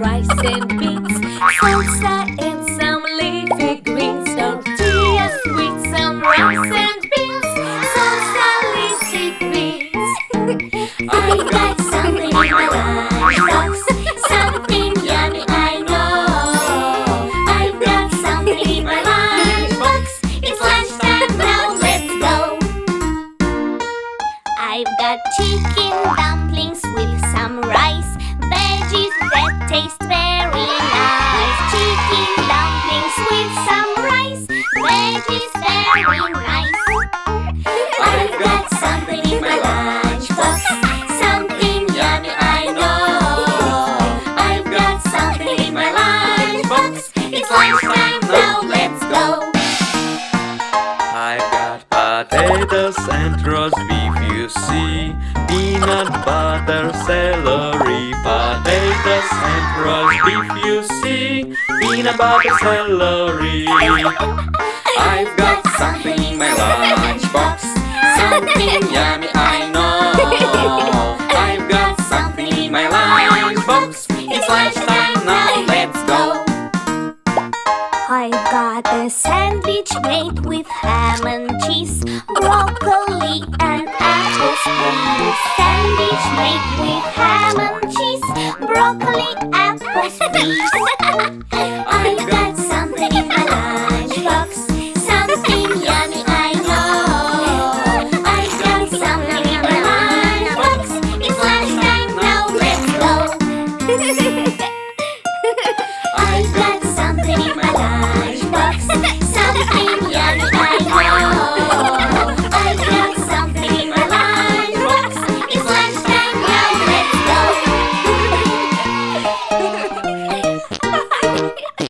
rice and beans, salsa and some leafy greens, tortillas with some rice and beans, salsa, leafy greens. I've got something in my lunchbox, something yummy, I know. I've got something in my lunchbox. It's lunchtime now, let's go. I've got chicken dumplings with some rice, veggies that taste very nice. Chicken dumplings with some rice, veggies very nice. I've got something in my lunchbox, something yummy, I know. I've got something in my lunchbox. It's lunchtime now, let's go. I've got potatoes and roast beef, you see, peanut butter, celery. Potatoes and roast beef, you see, peanut butter, celery. I've got something in my lunchbox, something yummy, I know. I've got something in my lunchbox. It's lunchtime now, let's go. I've got a sandwich made with ham and cheese, broccoli and apples, please. Sandwich made with ham and cheese, broccoli, apples, please.